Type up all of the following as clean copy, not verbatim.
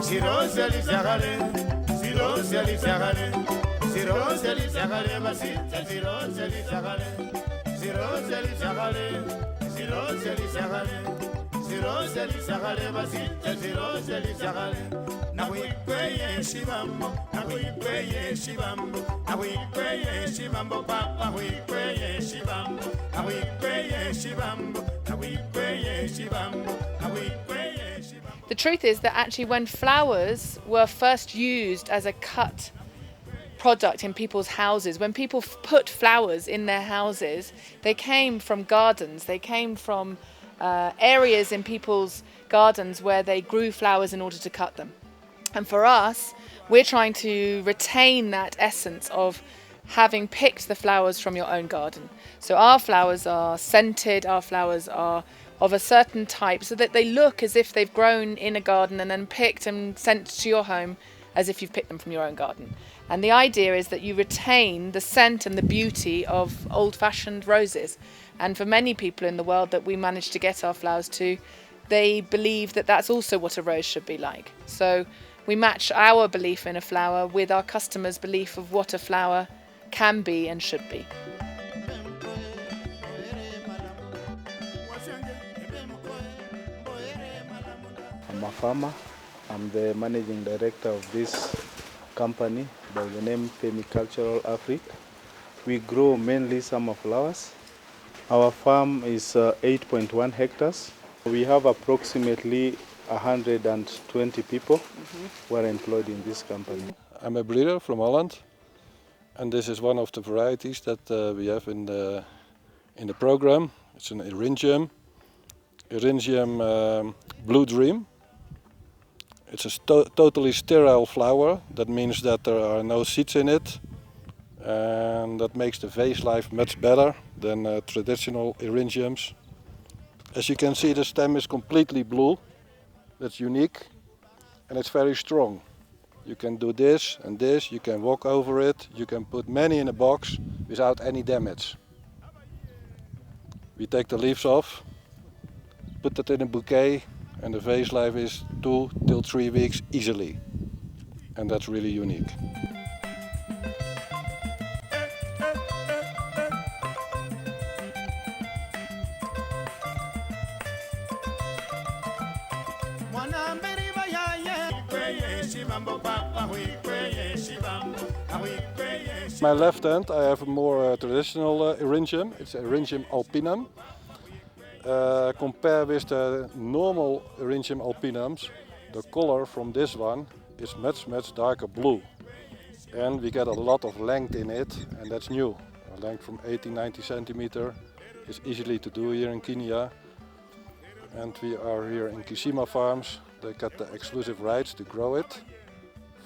Sirosa Lizagale, Sirosa Lizagale, Sirosa Lizagale, Masita, Sirosa Lizagale, Sirosa Lizagale, Sirosa Lizagale, Sirosa Lizagale, Masita, Sirosa Lizagale, Nawikweye Shibambo, Nawikweye Shibambo, Nawikweye Shibambo, Papa, Nawikweye Shibambo, Nawikweye Shibambo, Nawikweye Shibambo, Nawikweye Shibambo. The truth is that actually when flowers were first used as a cut product in people's houses, when people put flowers in their houses, they came from gardens, they came from areas in people's gardens where they grew flowers in order to cut them. And for us, we're trying to retain that essence of having picked the flowers from your own garden. So our flowers are scented, our flowers are of a certain type so that they look as if they've grown in a garden and then picked and sent to your home as if you've picked them from your own garden. And the idea is that you retain the scent and the beauty of old-fashioned roses. And for many people in the world that we manage to get our flowers to, they believe that that's also what a rose should be like. So we match our belief in a flower with our customers' belief of what a flower can be and should be. I'm a farmer. I'm the managing director of this company by the name Femi Cultural Africa. We grow mainly summer flowers. Our farm is 8.1 hectares. We have approximately 120 people who are employed in this company. I'm a breeder from Holland, and this is one of the varieties that we have in the program. It's an Eryngium Blue Dream. It's a totally sterile flower. That means that there are no seeds in it, and that makes the vase life much better than traditional Eryngiums. As you can see, the stem is completely blue. That's unique, and it's very strong. You can do this and this, you can walk over it, you can put many in a box without any damage. We take the leaves off, put that in a bouquet, and the vase life is 2 till 3 weeks easily. And that's really unique. My left hand I have a more traditional Eryngium. It's Eryngium alpinum. Compare with the normal Eryngium alpinums, the color from this one is much darker blue. And we get a lot of length in it, and that's new. A length from 80-90 centimeter is easily to do here in Kenya. And we are here in Kisima Farms. They got the exclusive rights to grow it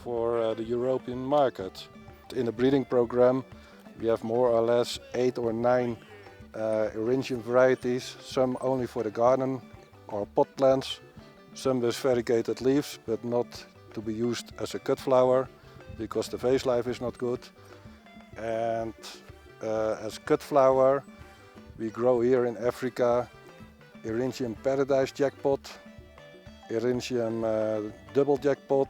for the European market. In the breeding program we have more or less 8 or 9 Eryngium varieties, some only for the garden or pot plants, some with variegated leaves but not to be used as a cut flower because the vase life is not good. And as cut flower we grow here in Africa Eryngium Paradise Jackpot, Eryngium Double Jackpot,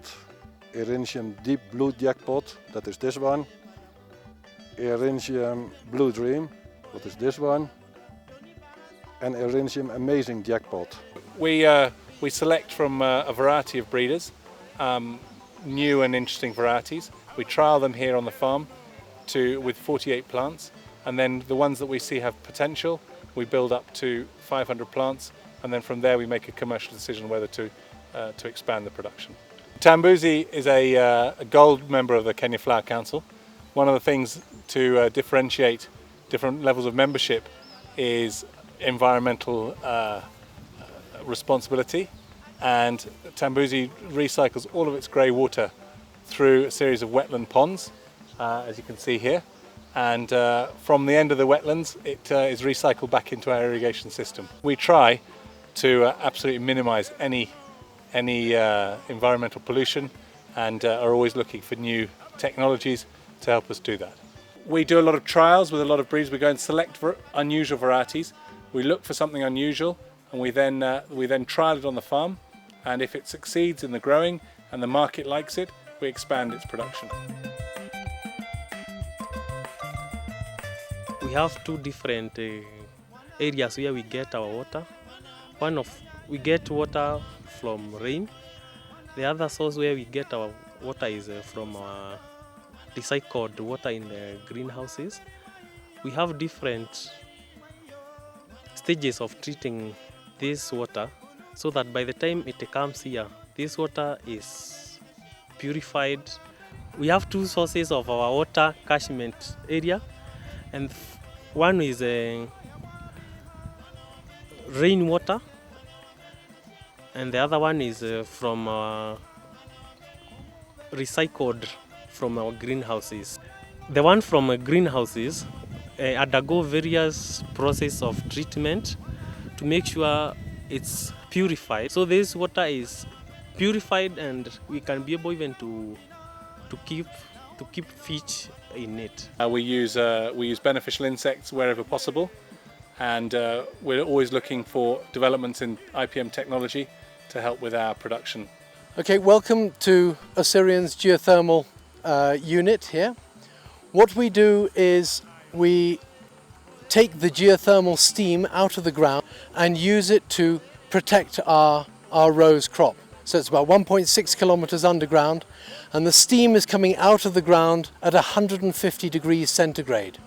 Eryngium Deep Blue Jackpot, that is this one, Eryngium Blue Dream, that is this one, and Eryngium Amazing Jackpot. We select from a variety of breeders, new and interesting varieties. We trial them here on the farm with 48 plants, and then the ones that we see have potential, we build up to 500 plants, and then from there we make a commercial decision whether to expand the production. Tambuzi is a gold member of the Kenya Flower Council. One of the things to differentiate different levels of membership is environmental responsibility, and Tambuzi recycles all of its grey water through a series of wetland ponds, as you can see here, and from the end of the wetlands it is recycled back into our irrigation system. We try to absolutely minimise any environmental pollution and are always looking for new technologies to help us do that. We do a lot of trials with a lot of breeds. We go and select unusual varieties. We look for something unusual and we then trial it on the farm, and if it succeeds in the growing and the market likes it, we expand its production. We have two different areas where we get our water. We get water from rain. The other source where we get our water is from our recycled water in the greenhouses. We have different stages of treating this water so that by the time it comes here, this water is purified. We have two sources of our water catchment area, and one is rainwater, and the other one is from recycled from our greenhouses. The one from greenhouses undergo various process of treatment to make sure it's purified. So this water is purified, and we can be able even to keep fish in it. We use beneficial insects wherever possible, and we're always looking for developments in IPM technology to help with our production. Okay, welcome to Osirion's geothermal unit here. What we do is we take the geothermal steam out of the ground and use it to protect our rose crop. So it's about 1.6 kilometers underground, and the steam is coming out of the ground at 150 degrees centigrade.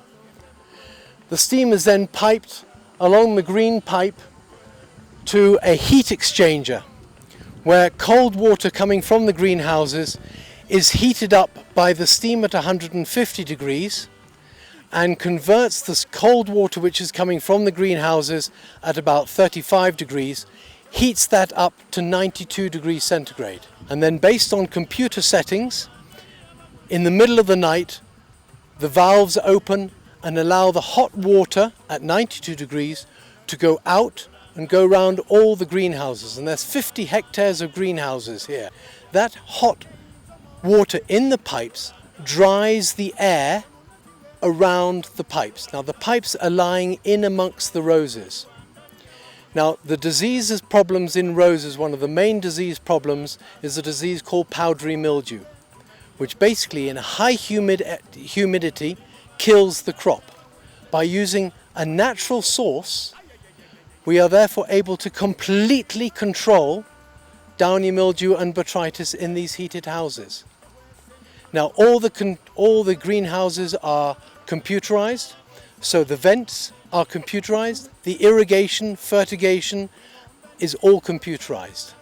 The steam is then piped along the green pipe to a heat exchanger, where cold water coming from the greenhouses is heated up by the steam at 150 degrees and converts this cold water which is coming from the greenhouses at about 35 degrees, heats that up to 92 degrees centigrade. And then based on computer settings, in the middle of the night, the valves open and allow the hot water at 92 degrees to go out and go around all the greenhouses. And there's 50 hectares of greenhouses here. That hot water in the pipes dries the air around the pipes. Now the pipes are lying in amongst the roses. Now the diseases problems in roses, one of the main disease problems is a disease called powdery mildew, which basically in a high humidity kills the crop. By using a natural source, we are therefore able to completely control downy mildew and botrytis in these heated houses. Now all the greenhouses are computerized, so the vents are computerized, the irrigation, fertigation is all computerized.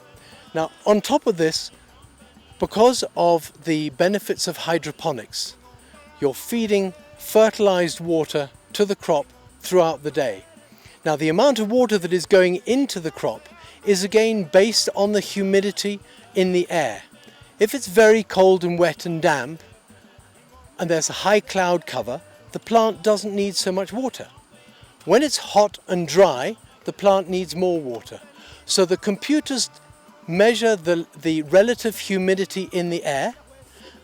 Now on top of this, because of the benefits of hydroponics, you're feeding fertilized water to the crop throughout the day. Now the amount of water that is going into the crop is again based on the humidity in the air. If it's very cold and wet and damp and there's a high cloud cover, the plant doesn't need so much water. When it's hot and dry, the plant needs more water. So the computers measure the relative humidity in the air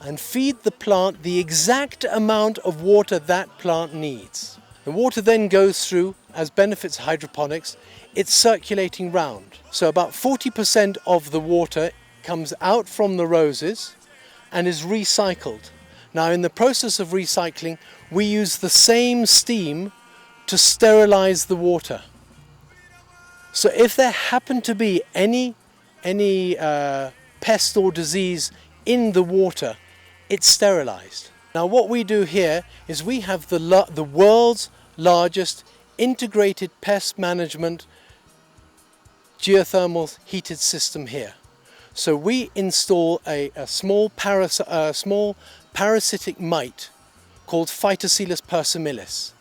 and feed the plant the exact amount of water that plant needs. The water then goes through, as benefits hydroponics, it's circulating round. So about 40% of the water comes out from the roses and is recycled. Now in the process of recycling, we use the same steam to sterilize the water. So if there happen to be any pest or disease in the water, it's sterilized. Now what we do here is we have the world's largest integrated pest management geothermal heated system here. So we install a small parasitic mite called Phytocilus persimilis,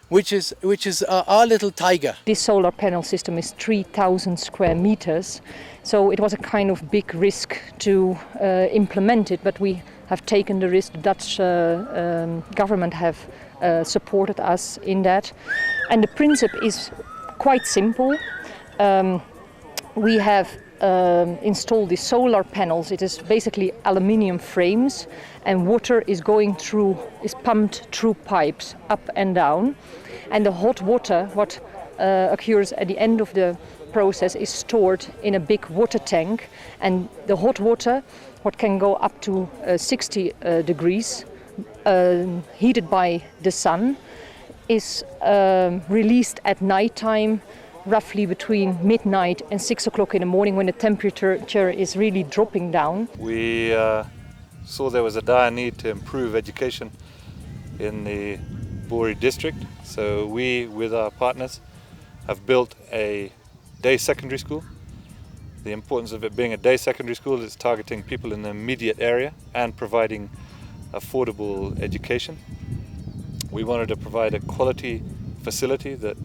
which is our little tiger. This solar panel system is 3,000 square meters, so it was a kind of big risk to implement it, but we have taken the risk. The Dutch government have supported us in that, and the principle is quite simple. We have installed the solar panels. It is basically aluminium frames, and water is pumped through pipes up and down, and the hot water what occurs at the end of the process is stored in a big water tank, and the hot water, what can go up to 60 degrees, heated by the sun, is released at night time, roughly between midnight and 6 o'clock in the morning, when the temperature is really dropping down. We saw there was a dire need to improve education in the Bori district, so we, with our partners, have built a day secondary school. The importance of it being a day secondary school is targeting people in the immediate area and providing affordable education. We wanted to provide a quality facility that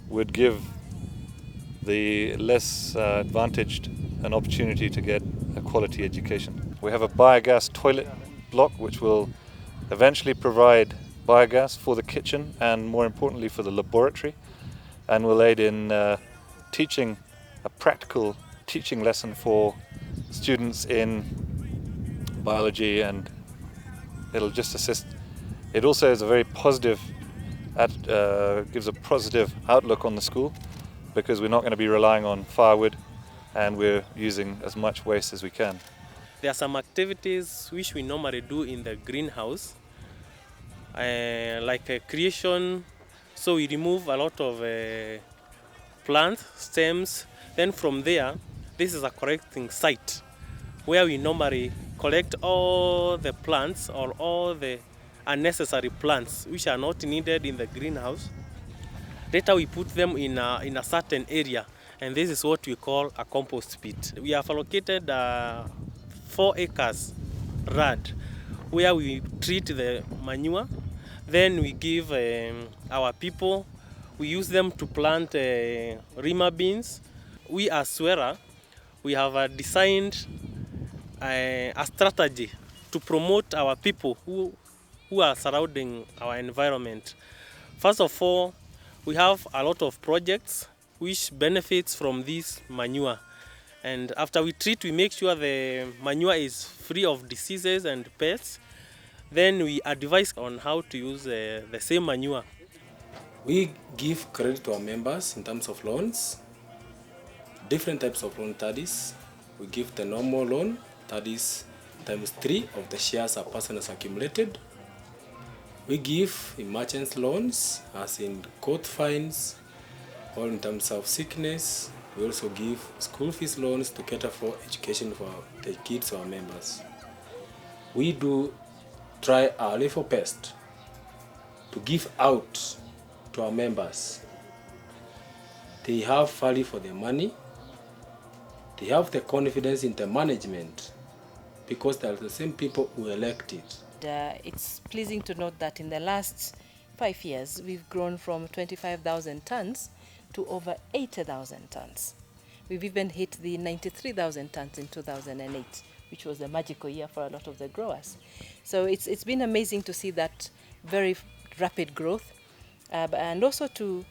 would give the less advantaged an opportunity to get a quality education. We have a biogas toilet block which will eventually provide biogas for the kitchen and, more importantly, for the laboratory, and will aid in teaching a practical teaching lesson for students in biology, and it'll just assist. It also is a very positive, gives a positive outlook on the school, because we're not going to be relying on firewood and we're using as much waste as we can. There are some activities which we normally do in the greenhouse, like creation. So we remove a lot of plant stems. Then from there, this is a collecting site where we normally collect all the plants or all the unnecessary plants which are not needed in the greenhouse. Later we put them in a certain area, and this is what we call a compost pit. We have allocated 4 acres rad where we treat the manure. Then we give our people, we use them to plant rima beans. We as Swera, we have designed a strategy to promote our people who are surrounding our environment. First of all, we have a lot of projects which benefits from this manure. And after we treat, we make sure the manure is free of diseases and pests. Then we advise on how to use the same manure. We give credit to our members in terms of loans. Different types of loan, that is, we give the normal loan, that is times 3 of the shares a person has accumulated. We give emergency loans, as in court fines, or in terms of sickness. We also give school fees loans to cater for education for the kids of our members. We do try our level best to give out to our members. They have value for their money. They have the confidence in the management because they are the same people who elected. It's pleasing to note that in the last 5 years, we've grown from 25,000 tons to over 80,000 tons. We've even hit the 93,000 tons in 2008, which was a magical year for a lot of the growers. So it's been amazing to see that very rapid growth, and also to,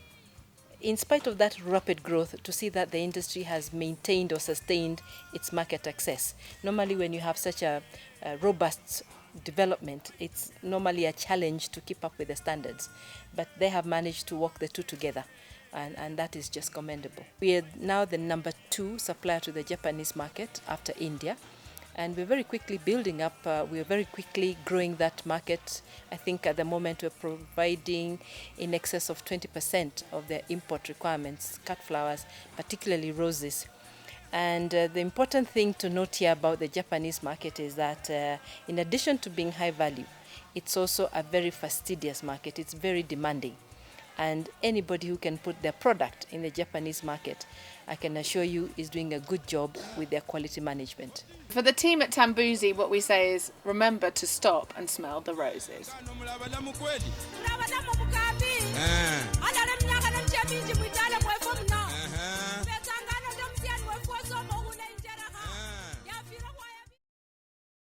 in spite of that rapid growth, to see that the industry has maintained or sustained its market access. Normally when you have such a robust development, it's normally a challenge to keep up with the standards, but they have managed to walk the two together, and that is just commendable. We are now the number 2 supplier to the Japanese market after India, and we're very quickly building up, we're very quickly growing that market. I think at the moment we're providing in excess of 20% of their import requirements, cut flowers, particularly roses. And the important thing to note here about the Japanese market is that in addition to being high value, it's also a very fastidious market. It's very demanding. And anybody who can put their product in the Japanese market, I can assure you, is doing a good job with their quality management. For the team at Tambuzi, what we say is, remember to stop and smell the roses.